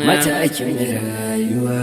Matakin rayuwa.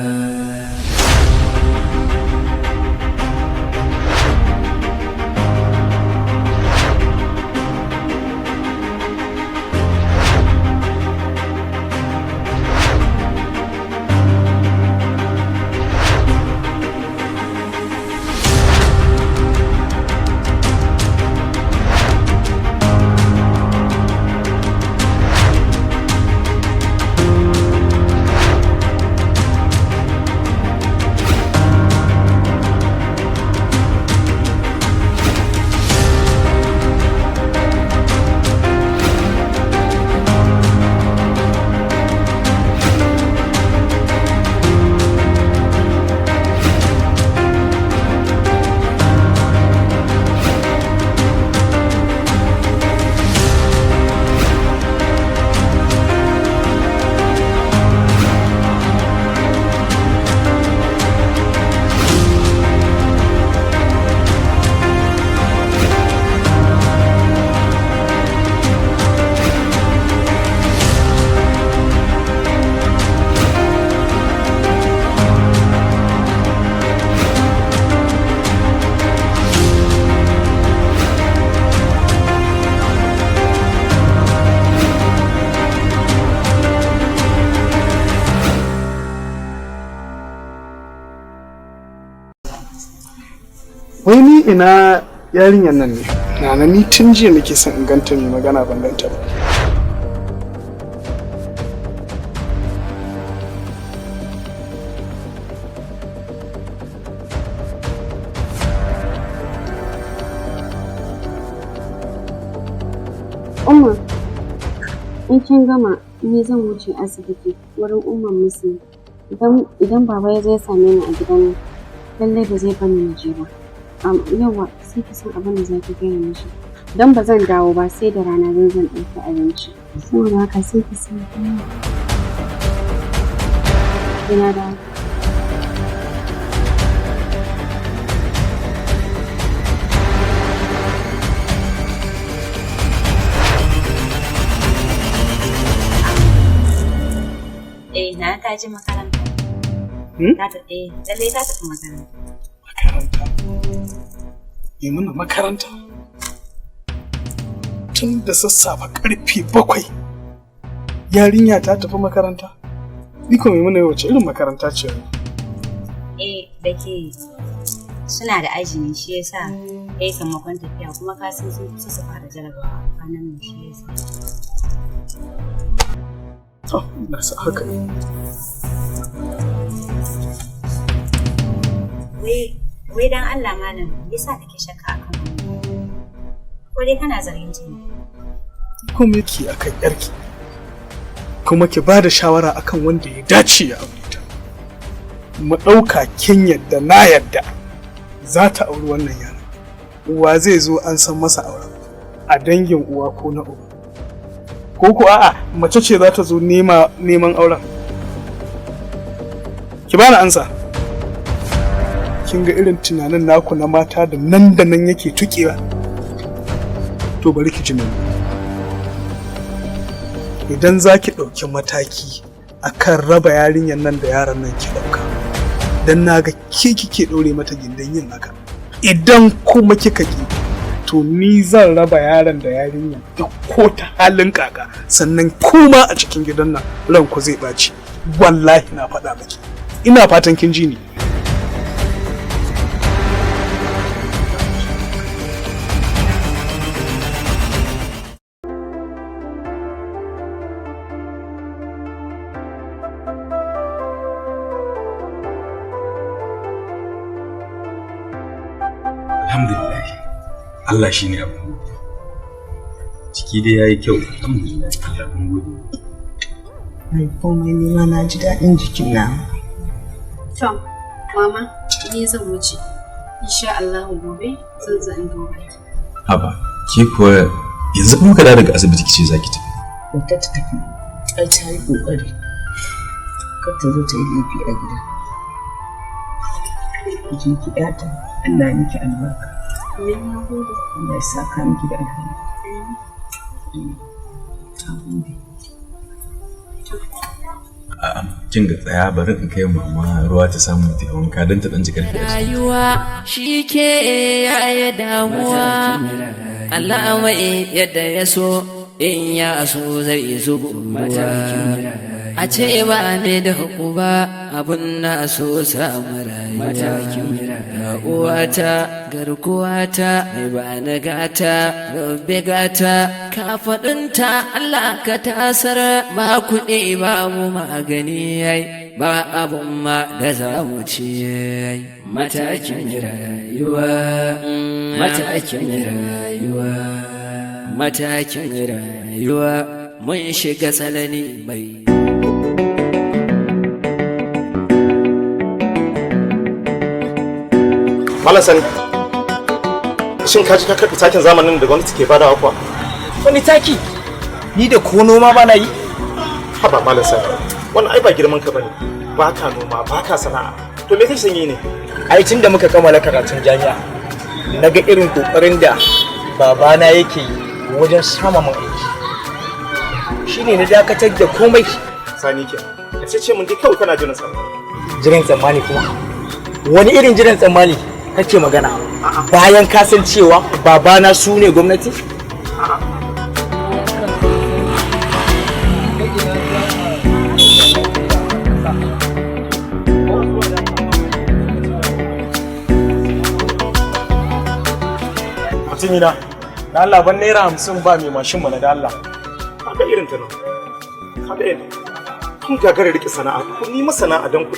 Wai ni ina yarinyar nan ne, na ni tun jiya nake son in ganta mai magana ban ganta ba. Umma, in kin gama ni zan wuce asibiti wurin umman musu. Idan baba ya zo ya same ni a gidan nan, lallai ba zai bani na je ba. Yawa sai ki san abin da za ki gaya mishi. Don ba zan dawo ba sai da rana zan ɗauki abinci. Saboda haka sai ki san ina da na ta je makaranta. Lalle ta tafi makaranta. Makaranta? Yi mana makaranta? Tun da sassafe karfe 7 yarinya ta tafi makaranta? Ni ko mai mana wace irin makaranta ce? Da ke suna da aji ne shi yasa ya yi sammakon tafiya kuma ka san sun kusa su fara jarabawa kwanan nan shi yasa. Na sa haka ne. Wai dan Allah malam yasa kake shakka akan wannan? Ko dai kana zargin ta ne? Ko me yake akan yarki? Kuma ki ba da shawara akan wanda ya dace ya aure ta. Mu ɗauka kin yadda na yadda za ta auri wannan yaron. Uwa zai zo an san masa auren a dangin uwa ko na uba. Ko a'a mace ce za ta zo neman auren. Ki bani ansa. Kin ga irin tunanin naku na mata da nan yake tukewa. To bari ki ji mini. Idan za ki ɗauki mataki akan raba yarinyar nan da yaron nan ki ɗauka. Dan naga ke kike ɗore mata gindin yin haka. Idan kuma kika ki to ni zan raba yaron da yarinyar da ko ta halin kaka sannan kuma a cikin gidan nan ranku zai ɓaci. Wallahi na faɗa miki. Ina fatan kin ji ni. Alhamdulillah, Allah shi ne abu. Ciki dai ya yi kyau, alhamdulillah, Allah mun gode. Ai, komai ne ma na ji daɗin jikin na. To, mama, ni zan wuce. Insha Allah gobe zan zo in duba ki. Haba, ke kuwa yanzu kuma ka daga asibiti kice zaki tafi. Wata ta tafi, ai ta yi ƙoƙari. Kar ta zo ta yi laifi a gida. Ki ki ƴata. Allah ya miki albarka. Allah ya saka miki da alheri. kin ga tsaya bari in kai mama ruwa ta samu ta wanka don ta dan ji karfi. Rayuwa shi ke yaya damuwa, Allah mai yadda ya so in ya so zai zubo ruwa. A ce ba ne da hukuba abun na so samu rayuwa. Ga uwata garkuwata mai ba na gata rabbe gata kafaɗinta Allah ka tasar ba kuɗi babu magani yayi ba abun ma da za mu ci yayi. Matakin rayuwa, matakin rayuwa, matakin rayuwa mun shiga tsanani mai. Malam Sani, shin ka ji ka karɓi takin zamanin da gwamnati ke badawa kuwa? Wani taki? Ni da ko noma ba na yi? Haba Malam Sani, wannan ai ba girman ka bane. Ba ka noma, ba ka sana'a. To me kake son yi ne? Ai tun da muka kammala karatun jami'a, na ga irin kokarin da babana yake yi wajen sama mun aiki. Shine na dakatar da komai. Sani ke. A ce mun dai kawai kana jiran tsammani. Jiran tsammani kuma? Wani irin jiran tsammani kake magana? Bayan ka san cewa babana su ne gwamnati? Mutumina, da Allah ban naira 50 ba mai mashin mana da Allah. Haka irin ta nan. Haka irin. Kun gagara rike sana'a, kun ni masana'a dan ku.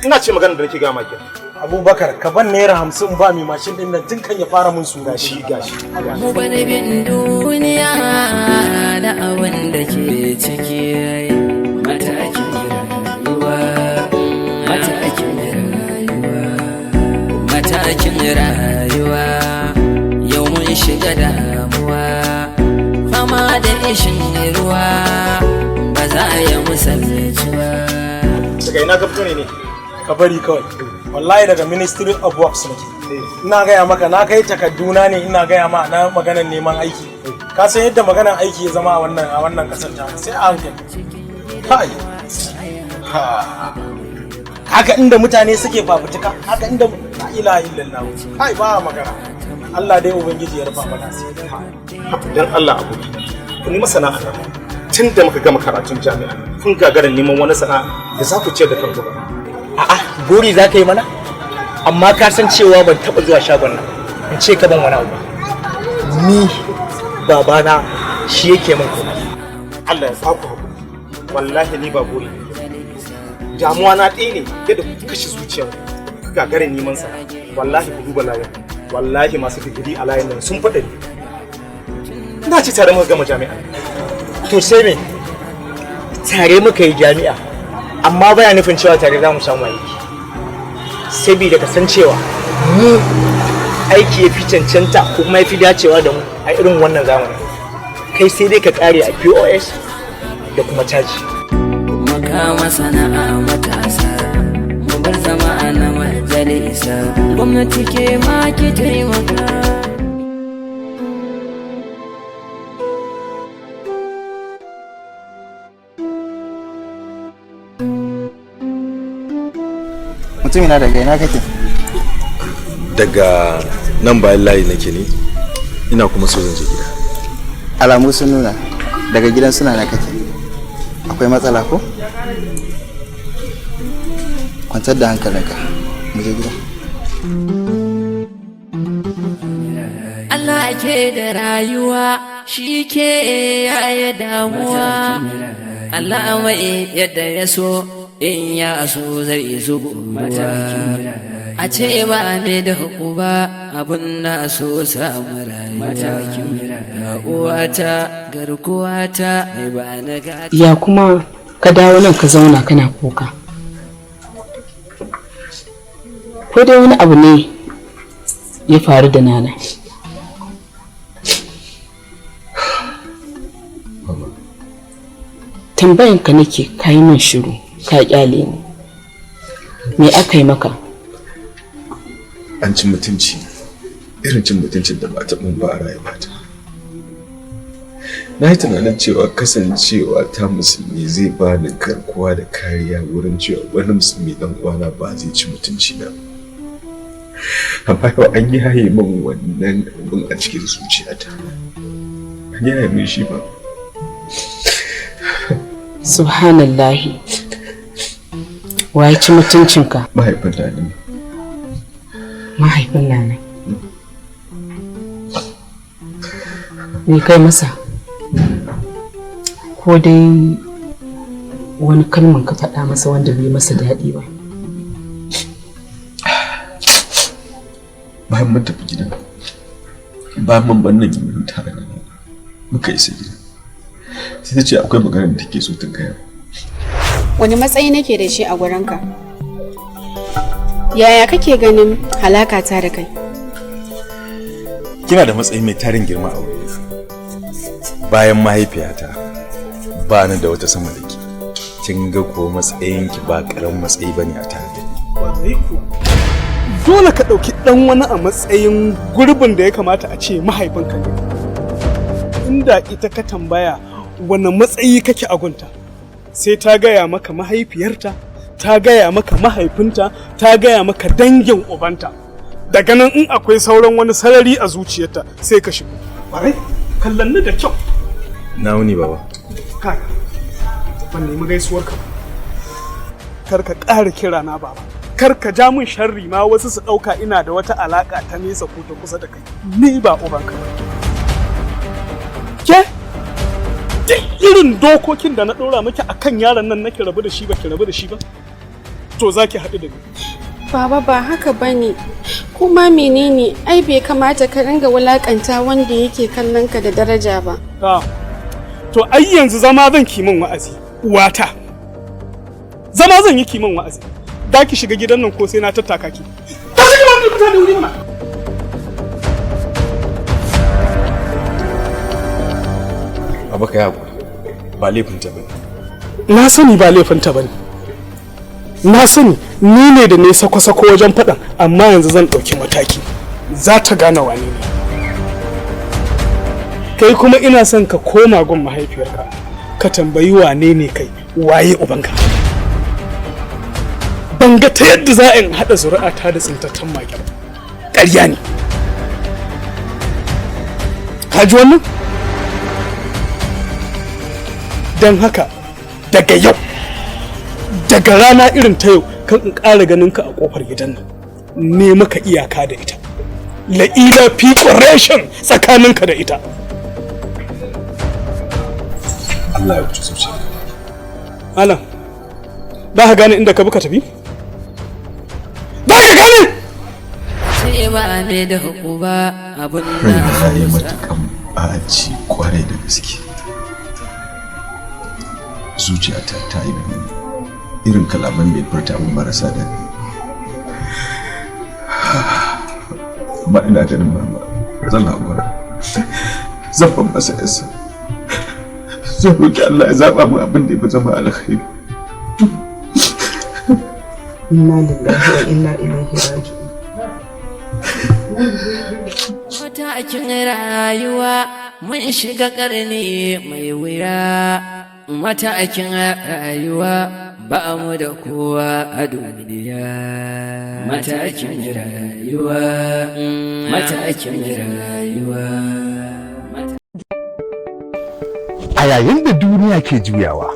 Ina ce magana da nake ga maki. Abubakar ka ban naira 50 ba mai mashin din nan tun kan ya fara mun suna shi gashi. Mu bane bin duniya da abin da ke ciki matakin rayuwa, matakin rayuwa, matakin rayuwa. Yau mun shiga damuwa, fama da ishin ruwa ba za a yi musallaci ba. Daga ina ka fito ne? Ka bari kawai. Wallahi daga Ministry of Works nake. Ina gaya maka na kai takadduna ne ina gaya ma na maganar neman aiki. Ka san yadda maganar aiki ya zama a wannan kasar ta sai a hankali. Kai. Haka inda mutane suke fafutuka, haka inda la ilaha illallah. Kai ba magana. Allah dai ubangiji ya rufa mana sai. Dan Allah abu. Kun yi masana'a tun da muka gama karatun jami'a. Kun gagara neman wani sana'a da za ku ciyar da kanku ba. A'a, gori za ka yi mana? Amma ka san cewa ban taɓa zuwa shagon nan. In ce ka ban wani abu. Ni babana shi yake min komai. Allah ya faku haku. Wallahi ni ba gori. Damuwa na ɗaya ne yadda ku kashe zuciyar ku gagara neman sa. Wallahi ku duba layin. Wallahi masu digiri a layin nan sun faɗa ni. Ina ce tare muka gama jami'a. To sai me? Tare muka yi jami'a. Amma baya nufin cewa tare za mu samu aiki. Sabida ka san cewa mu aiki ya fi cancanta ko kuma ya fi dacewa da mu a irin wannan zamanin. Kai sai dai ka kare a POS da kuma caji. Makama sana'a matasa, mu bar zama na majalisa, gwamnati ke ma ki taimaka. Mutumina daga ina kake? Daga nan bayan layi nake ne, ina kuma so zan je gida. Alamu sun nuna daga gidan suna na kake. Akwai matsala ko? Kwantar da hankalinka, mu je gida. Allah ke da rayuwa, shi ke yaya damuwa. Allah mai yadda ya so in ya so zai zubo ruwa. A ce ba ne da hukuba abun na so samu rayuwa. Ga uwata garkuwata mai ba na gata. Ya kuma ka dawo nan ka zauna kana kuka. Ko dai wani abu ne ya faru da Nana? Tambayanka nake ka yi min shiru ka kyale ni. Me aka yi maka? An cin mutunci, irin cin mutuncin da ba ta mun ba a rayuwata. Na yi tunanin cewa kasancewa ta musulmi zai ba ni garkuwa da kariya wurin cewa wani musulmi dan uwana ba zai ci mutunci na. Amma yau an yaye min wannan abin a cikin zuciyata. An yaye min shi ba. Subhanallahi. Wa ya ci mutuncinka? Mahaifin Adamu. Mahaifin Nana. Me kai masa? Ko dai wani kalman ka faɗa masa wanda bai masa daɗi ba? Bayan mun tafi gida, bayan mun bar nan yin tare da muka isa gida. Sai ta ce akwai maganar da take so ta gaya. Wani matsayi nake da shi a gurinka? Yaya kake ganin halakata da kai? Kina da matsayi mai tarin girma a wuri. Bayan mahaifiyata ba ni da wata sama da ke. Kin ga ko matsayinki ba karamin matsayi bane a tare da ni. Wallahi ko. Dole ka ɗauki ɗan wani a matsayin gurbin da ya kamata a ce mahaifinka ne. Inda ita ka tambaya wani matsayi kake a gunta, sai ta gaya maka mahaifiyarta, ta gaya maka mahaifinta, ta gaya maka dangin ubanta. Daga nan in akwai sauran wani sarari a zuciyarta sai ka shigo. Bare, kallon ni da kyau. Na wuni baba. Kaka, ban nemi gaisuwarka ba. Kar ka ƙara kira na baba. Kar ka ja min sharri ma wasu su ɗauka ina da wata alaƙa ta nesa ko ta kusa da kai. Ni ba ubanka ba. Ke? Duk irin dokokin da na ɗora miki akan yaron nan nake rabu da shi ba ki rabu da shi ba? To za ki haɗu da ni. Baba ba haka bane. Kuma menene ai bai kamata ka ringa wulakanta wanda yake kallon ka da daraja ba. To ai yanzu zama zan ki min wa'azi. Uwata. Zama zan yi ki min wa'azi. Da ki shiga gidan nan ko sai na tattaka ki. Ta shiga wannan fita da wuri mana. Abaka ya ba laifinta bane. Na sani ba laifinta bane. Na sani ni ne da ne sako-sako wajen faɗan, amma yanzu zan ɗauki mataki. Za ta gane wane ne. Kai kuma ina son ka koma gun mahaifiyarka, ka tambayi wane ne kai, waye ubanka. Ban ga ta yadda za in haɗa zuri'ata da tsintattun mage ba. Ƙarya ne. Ka ji wannan? Don haka daga yau, daga rana irin ta yau, kan in ƙara ganin ka a ƙofar gidan nan, ne maka iyaka da ita. La'ila fi ƙoration tsakaninka da ita. Allah ya wuce zuciya. Alam, za ka gane inda ka bi ka tafi? Za ka gane? Sai ba ne da hukuma abin da ya yi matuƙan ɓaci kwarai da gaske. Zuciyata ta yi irin kalaman da ya furta min marasa daɗi. Amma ina ganin mama zan haƙura. Zan ban masa yasa. Zan roƙi Allah ya zaɓa min abin da ya fi zama alkhairi. Inna lillahi wa inna ilaihi raji'un. Matakin rayuwa mun shiga ƙarni mai wuya. Matakin rayuwa ba mu da kowa a duniya. Matakin rayuwa, matakin rayuwa. A yayin da duniya ke juyawa,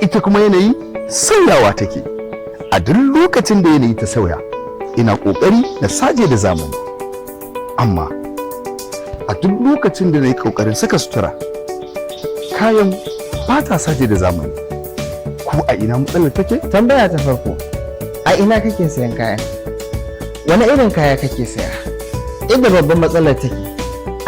ita kuma yanayi sauyawa take. A duk lokacin da yanayi ta sauya, ina ƙoƙari na saje da zamani. Amma a duk lokacin da na yi ƙoƙarin saka sutura, kayan ba ta saje da zamani. Ko a ina matsalar take? Tambaya ta farko, a ina kake sayan kaya? Wani irin kaya kake saya? Inda babban matsalar take,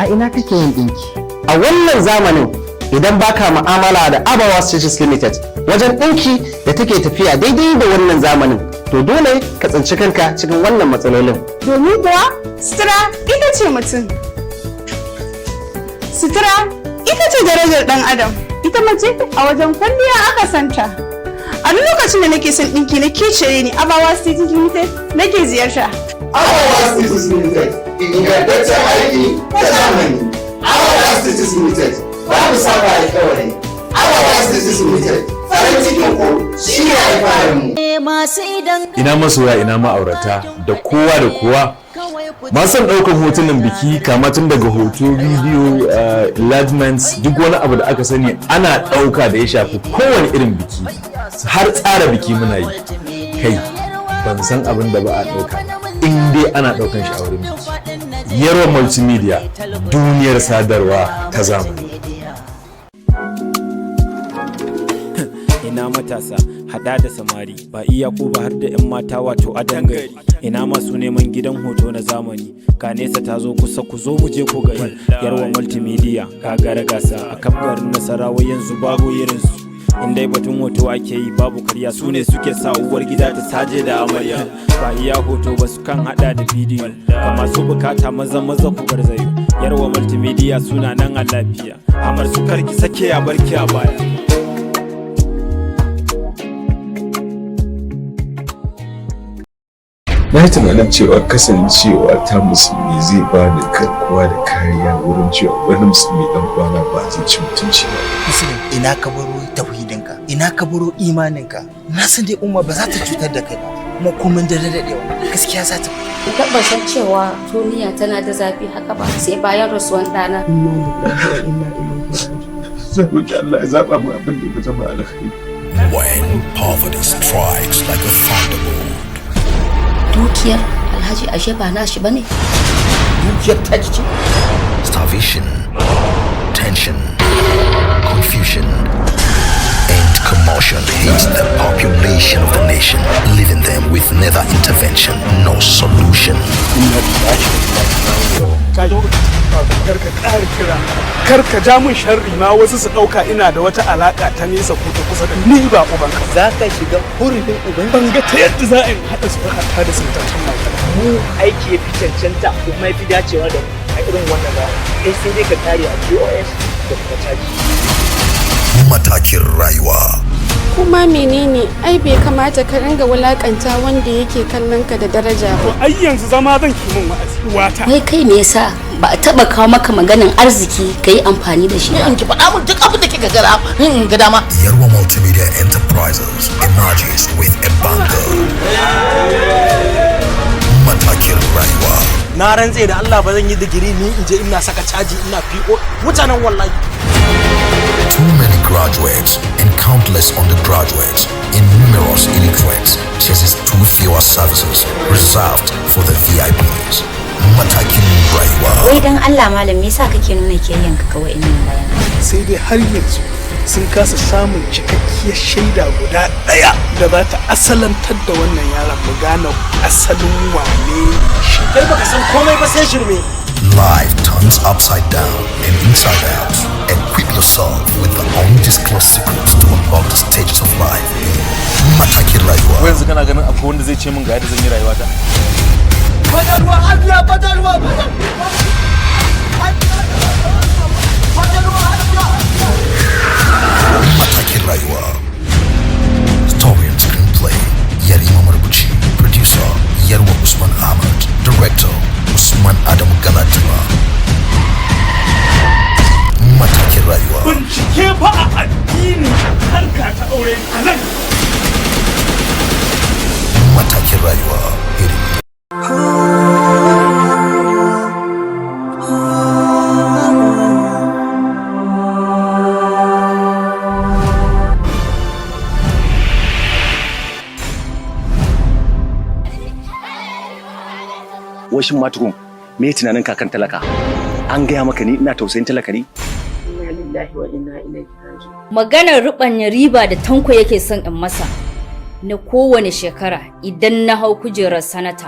a ina kake yin ɗinki? A wannan zamanin idan baka mu'amala da Abawa Stitches Limited wajen ɗinki da take tafiya daidai da wannan zamanin, to dole ka tsinci kanka cikin wannan matsalolin. Domin kuwa sutura ita ce mutum. Sutura ita ce darajar ɗan adam. Ita mace a wajen kwalliya aka santa. A duk lokacin da nake son ɗinki na kecere ni Abawa Stitches Limited nake ziyarta. Abawa Stitches Limited, ingantaccen aiki ta zamani. Abawa Stitches Limited, babu saba alƙawari. Otherwise this is limited. Farin cikin ku shi ne alfaharinmu. Ina masoya ina ma'aurata da kowa da kowa. Masu ɗaukar hotunan biki kama tun daga hoto, bidiyo, enlargements, duk wani abu da aka sani ana ɗauka da ya shafi kowane irin biki. Har tsara biki muna yi. Kai, ban san abin da ba a ɗauka. In dai ana ɗaukan shi a wurin biki. Yarwa Multimedia, duniyar sadarwa ta zamani. Ina matasa hada da samari ba iya ko ba har da 'yan mata wato adan gari. Ina masu neman gidan hoto na zamani ka nesa ta zo kusa ku zo mu je ku gari. Yarwa Multimedia gagara gasa a kan garin Nasarawa yanzu babu irinsu. In dai batun hoto ake yi babu karya su ne suke sa uwar gida ta saje da amarya. Ba iya hoto ba su kan hada da bidiyo ga masu bukata maza ku garzayo. Yarwa Multimedia suna nan a lafiya amar su karki sake a barki a baya. Na yi tunanin cewa kasancewa ta musulmi zai ba ni karkuwa da kariya wurin cewa wani musulmi dan kwana ba zai ci mutunci ba. Usman, ina ka baro tauhidinka, ina ka baro imaninka. Na san dai umma ba za ta cutar da kai ba, kuma komai da dadewa gaskiya za ta. Ki tabbatar cewa duniya tana da zafi haka ba sai bayan rasuwan ɗana. Zan roƙi Allah ya zaɓa mu abin da ya zama alkhairi. When poverty strikes like a thunderbolt. Dukiyar Alhaji ashe ba nashi bane. Dukiyar ta ce. Starvation, tension, confusion, and commotion hits the population of the nation, leaving them with neither intervention nor solution. Karka ja min sharri ma wasu su dauka ina da wata alaka ta nesa ko ta kusa da ni ba ubanka. Za ka shiga hurumin uban. Ban ga ta yadda za a yi haɗa su hata da sintattun mata. Mu aiki ya fi cancanta kuma ya fi dacewa da a irin wannan rana. Sai dai ka kare a POS da kuma caji. Matakin rayuwa. Kuma menene ai bai kamata ka ringa wulakanta wanda yake kallon ka da daraja ba. Ai yanzu zama zan ki min wa'azi wata. Wai kai me yasa ba a taba kawo maka maganin arziki kai amfani da shi? In ki faɗa mun duk abin da kika ga dama. Yarwa Multimedia Enterprises emerges with a banger. Matakin rayuwa. Na rantse da Allah ba zan yi digiri ni in je ina saka caji ina PO mutanen wallahi. Too many graduates and countless undergraduates and numerous illiterates chases too fewer services reserved for the VIPs. Matakin rayuwa. Wai dan Allah malam me yasa kake nuna kiyayyen ka kawai innan bayan? Sai dai har yanzu sun kasa samun cikakkiyar shaida guda ɗaya da za ta asalantar da wannan yaron mu gane asalin wane shi. Kai baka san komai ba sai shirme. Life turns upside down and inside out. Equip yourself with the undisclosed secrets to unlock the stages of life. Matakin rayuwa. Ko yanzu kana ganin akwai wanda zai ce min ga yadda zan yi rayuwata? Fadarwa abiya fadarwa. Matakin rayuwa. Story and screenplay. Yarima Marubuci. Producer Yarwa Usman Ahmad. Director Usman Adamu Galadima. Matakin rayuwa. Bincike fa a addini harka ta aure a nan. Matakin rayuwa. Washin Matakin, me tunanin kakan talaka? An gaya maka ni ina tausayin talaka ne? Inna lillahi wa inna ilaihi raji'un. Maganar rubanya riba da Tanko yake son in masa na kowane shekara idan na hau kujerar sanata.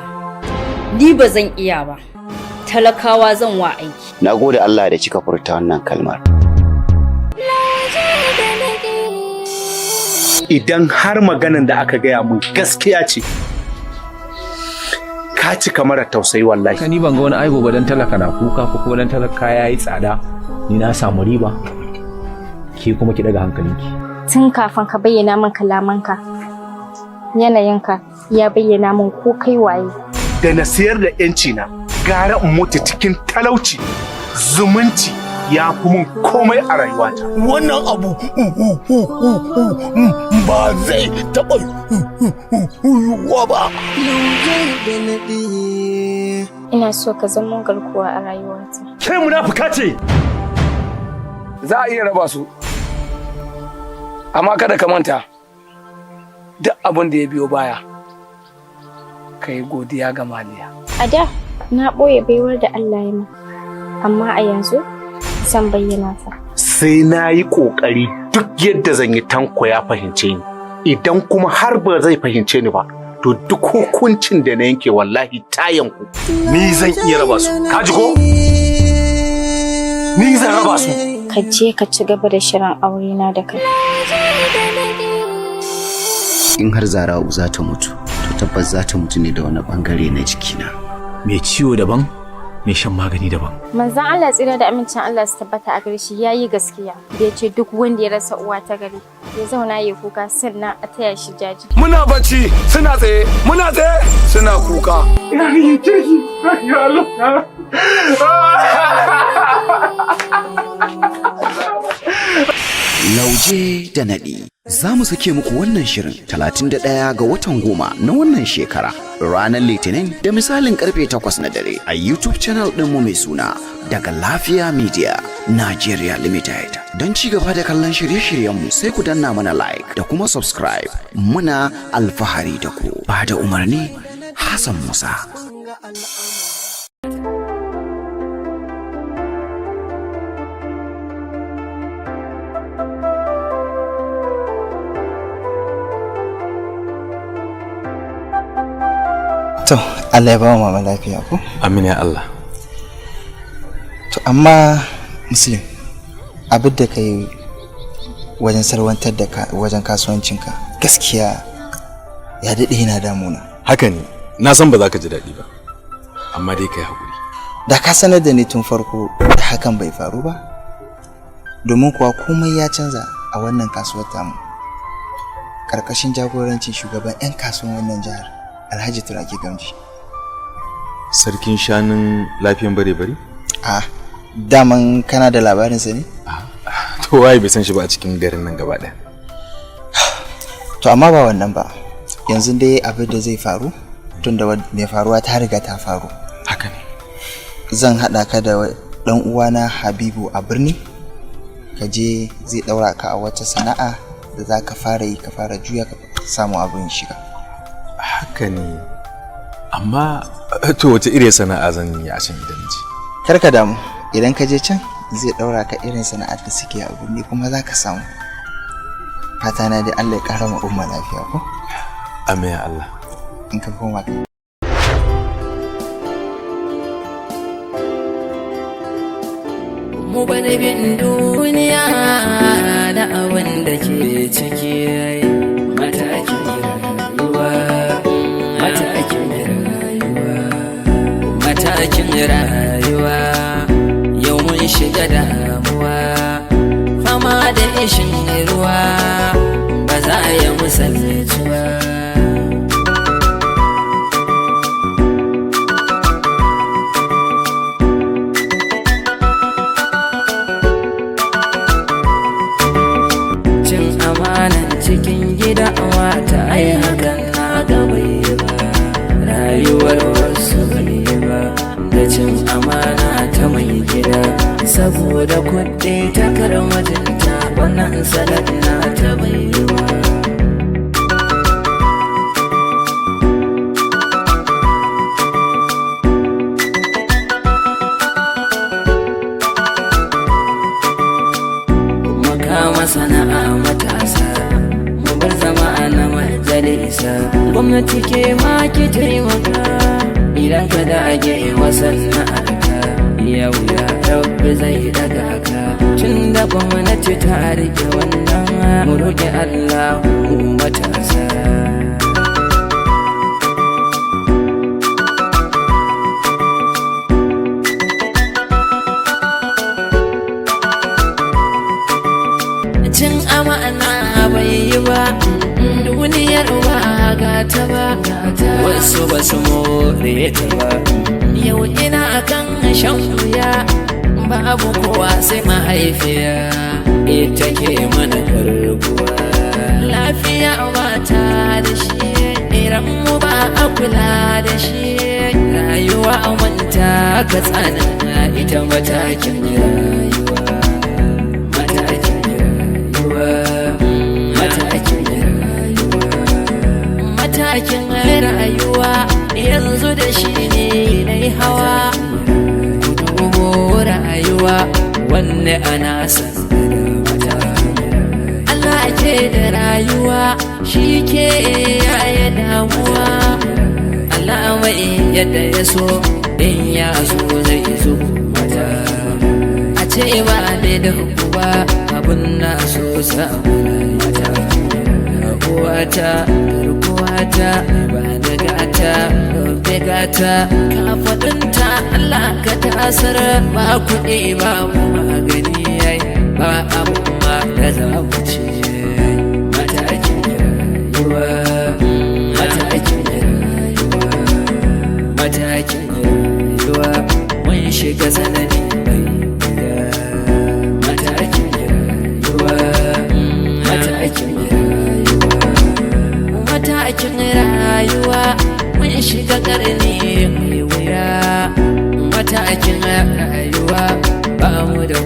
Ni ba zan iya ba. Talakawa zan wa aiki. Na gode Allah da kika furta wannan kalmar. Idan har maganan da aka gaya mun gaskiya ce, ka cika mara tausayi wallahi. Ni ban ga wani aibo ba dan talaka na kuka ko kuma dan talaka yayi tsada. Ni na samu riba. Ki kuma ki daga hankalinki. Tun kafin ka bayyana min kalamanka, yanayinka ya bayyana min ko kai waye. Da na siyar da yanci na, gara in mutu cikin talauci, zumunci ya fi mun komai a rayuwata. Wannan abu ba zai taɓa yiwuwa ba. Ina so ka zama garkuwa a rayuwata. Kai munafuka ce! Za a iya raba su, amma kada ka manta duk abin da ya biyo baya, ka yi godiya ga Maliya. A da na ɓoye baiwar da Allah ya min, amma a yanzu zan bayyana ta. Sai na yi ƙoƙari duk yadda zan yi Tanko ya fahimce ni. Idan kuma har ba zai fahimce ni ba, to duk hukuncin da na yanke wallahi ta yanku. Ni zan iya raba su. Ka ji ko? Ni zan raba su. Ka je ka ci gaba da shirin aure na da kai. In har Zara'u za ta mutu, to tabbas za ta mutu ne da wani bangare na jikina. Mai ciwo daban, mai shan magani daban. Manzon Allah tsira da amincin Allah su tabbata a gare shi yayi gaskiya da yace duk wanda ya rasa uwa ta gari ya zauna ya kuka sannan a taya shi jaji. Muna bacci suna tsaye, muna tsaye suna kuka. Ina yin kirki, ya Allah. Lauje da naɗi. Za mu sake muku wannan shirin 31 ga watan 10 na wannan shekara ranar Litinin da misalin karfe 8 na dare a YouTube channel ɗinmu mai suna Daga Lafiya Media Nigeria Limited. Don ci gaba da kallon shirye-shiryenmu sai ku danna mana like da kuma subscribe. Muna alfahari da ku. Ba da umarni Hassan Musa. To, Allah ya ba wa mama lafiya ko? Amin ya Allah. To, amma Muslim, abin da ka yi wajen salwantar da wajen kasuwancinka gaskiya ya daɗe yana damuna. Haka ne, na san ba za ka ji daɗi ba, amma dai ka yi haƙuri. Da ka sanar da ni tun farko da hakan bai faru ba, domin kuwa komai ya canza a wannan kasuwar tamu. Ƙarƙashin jagorancin shugaban 'yan kasuwan wannan jihar. Alhaji Turaki Gamji. Sarkin shanun lafiyan bare-bare? Daman kana da labarinsa ne? To waye bai san shi ba a cikin garin nan gaba ɗaya. To amma ba wannan ba. Yanzu dai abin da zai faru tunda mai faruwa ta riga ta faru. Haka ne. Zan haɗa ka da ɗan uwana Habibu a birni. Ka je zai ɗaura ka a wata sana'a da za ka fara yi ka fara juya ka samu abin shiga. Haka ne, amma to wace irin sana'a zan yi a can idan ji? Kar ka damu, idan ka je can zai ɗaura ka irin sana'ar da suke a birni kuma za ka samu. Fata na dai Allah ya ƙara ma umma lafiya ko? Amin ya Allah. In ka koma ka. Mu bane bin duniya da abin da ke ciki matakin rayuwa. Matakin rayuwa yau mun shiga damuwa fama da ishin ruwa ba za a yi musallaci ba. Cin amanan cikin gida wata ai hakan na gabai ba rayuwar wasu bane ba da cin amana ta mai gida saboda kuɗi ta karmatinta wannan salat na ta baiwa. Makama sana'a matasa mu bar zama na majalisa gwamnati ke ma ki taimaka idan ka dage wasan na'arka yau ya rabbi zai daga ka tun da gwamnati ta rike wannan mu roƙi Allah mu matasa. Cin amana bai yi ba duniyar ba gata ba wasu ba su more ta ba yau ina akan shan wuya babu kowa sai mahaifiya ita ke mana garkuwa lafiya mata da shi idan mu ba a kula da shi rayuwa manta ka tsana ita matakin rayuwa matakin rayuwa matakin rayuwa matakin rayuwa yanzu da shi ne na hawa rayuwa wanne ana san Allah ke da rayuwa shi ke yaya damuwa Allah mai yadda ya so in ya so zai zo mata a ce ba ne da kuwa abun na so samu mata uwata garkuwata ba da gata robe gata kafaɗinta Allah ka tasar ba kuɗi ba mu magani yayi ba abu ma da za mu ce matakin rayuwa matakin rayuwa matakin rayuwa mun shiga sanadi mai wuya matakin rayuwa matakin matakin rayuwa mun shiga ƙarni mai wuya matakin rayuwa ba mu da